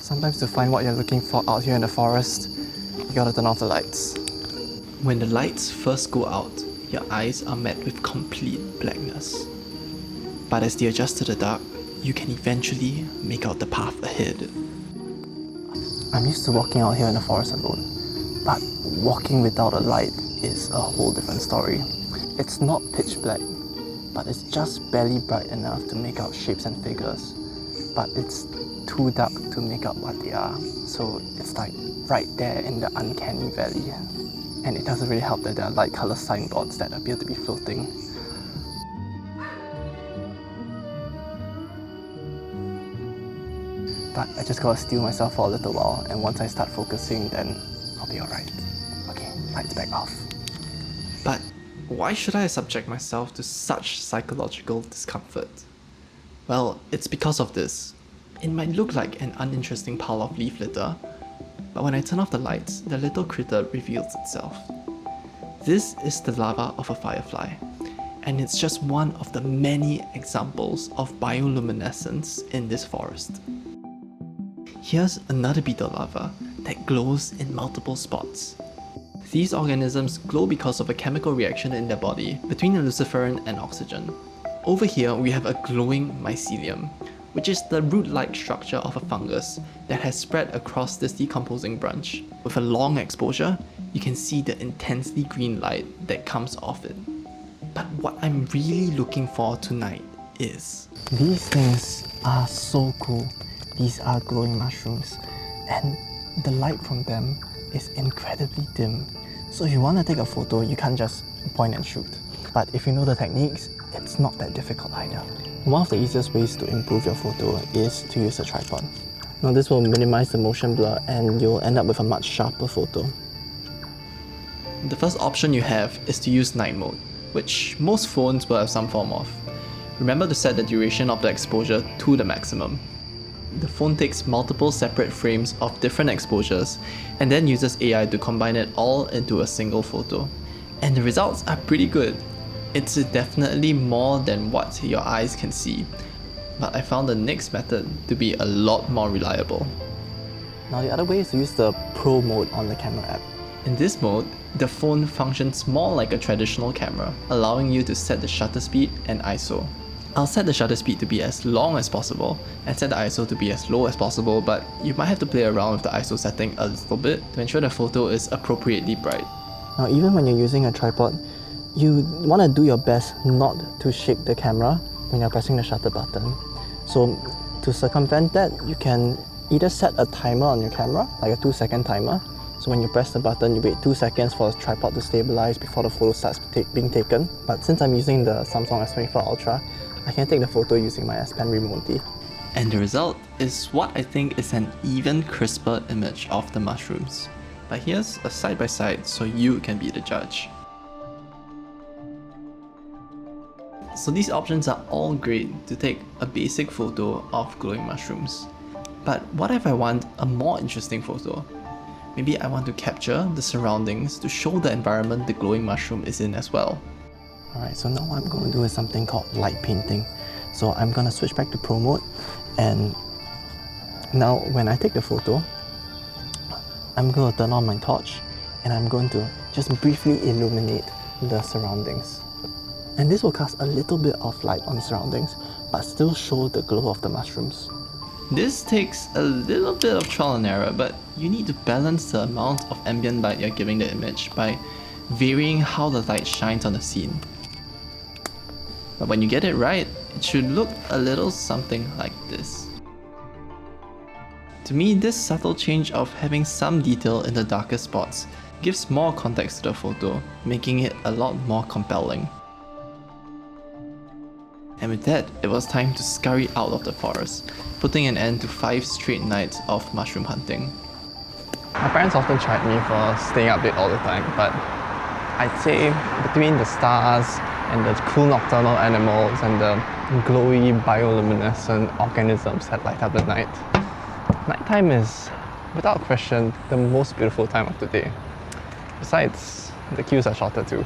Sometimes to find what you're looking for out here in the forest, you gotta turn off the lights. When the lights first go out, your eyes are met with complete blackness. But as they adjust to the dark, you can eventually make out the path ahead. I'm used to walking out here in the forest alone, but walking without a light is a whole different story. It's not pitch black, but it's just barely bright enough to make out shapes and figures. But it's too dark to make out what they are, so it's like right there in the uncanny valley. And it doesn't really help that there are light colour signboards that appear to be floating. But I just gotta steel myself for a little while, and once I start focusing, then I'll be alright. Okay, lights back off. But why should I subject myself to such psychological discomfort? Well, it's because of this. It might look like an uninteresting pile of leaf litter, but when I turn off the lights, the little critter reveals itself. This is the larva of a firefly, and it's just one of the many examples of bioluminescence in this forest. Here's another beetle larva that glows in multiple spots. These organisms glow because of a chemical reaction in their body between the luciferin and oxygen. Over here we have a glowing mycelium, which is the root-like structure of a fungus that has spread across this decomposing branch. With a long exposure, you can see the intensely green light that comes off it. But what I'm really looking for tonight is... These things are so cool. These are glowing mushrooms, and the light from them is incredibly dim. So if you want to take a photo, you can't just point and shoot. But if you know the techniques, it's not that difficult either. One of the easiest ways to improve your photo is to use a tripod. Now this will minimize the motion blur and you'll end up with a much sharper photo. The first option you have is to use night mode, which most phones will have some form of. Remember to set the duration of the exposure to the maximum. The phone takes multiple separate frames of different exposures and then uses AI to combine it all into a single photo. And the results are pretty good. It's definitely more than what your eyes can see, but I found the next method to be a lot more reliable. Now the other way is to use the Pro mode on the camera app. In this mode, the phone functions more like a traditional camera, allowing you to set the shutter speed and ISO. I'll set the shutter speed to be as long as possible and set the ISO to be as low as possible, but you might have to play around with the ISO setting a little bit to ensure the photo is appropriately bright. Now even when you're using a tripod, you want to do your best not to shake the camera when you're pressing the shutter button. So to circumvent that, you can either set a timer on your camera, like a 2-second timer. So when you press the button, you wait 2 seconds for the tripod to stabilize before the photo starts being taken. But since I'm using the Samsung S24 Ultra, I can take the photo using my S Pen remotely. And the result is what I think is an even crisper image of the mushrooms. But here's a side-by-side so you can be the judge. So these options are all great to take a basic photo of glowing mushrooms. But what if I want a more interesting photo? Maybe I want to capture the surroundings to show the environment the glowing mushroom is in as well. Alright, so now what I'm going to do is something called light painting. So I'm going to switch back to Pro mode, and now when I take the photo, I'm going to turn on my torch and I'm going to just briefly illuminate the surroundings. And this will cast a little bit of light on the surroundings, but still show the glow of the mushrooms. This takes a little bit of trial and error, but you need to balance the amount of ambient light you're giving the image by varying how the light shines on the scene. But when you get it right, it should look a little something like this. To me, this subtle change of having some detail in the darker spots gives more context to the photo, making it a lot more compelling. And with that, it was time to scurry out of the forest, putting an end to 5 straight nights of mushroom hunting. My parents often chide me for staying up late all the time, but I'd say between the stars and the cool nocturnal animals and the glowy bioluminescent organisms that light up the night, nighttime is, without question, the most beautiful time of the day. Besides, the queues are shorter too.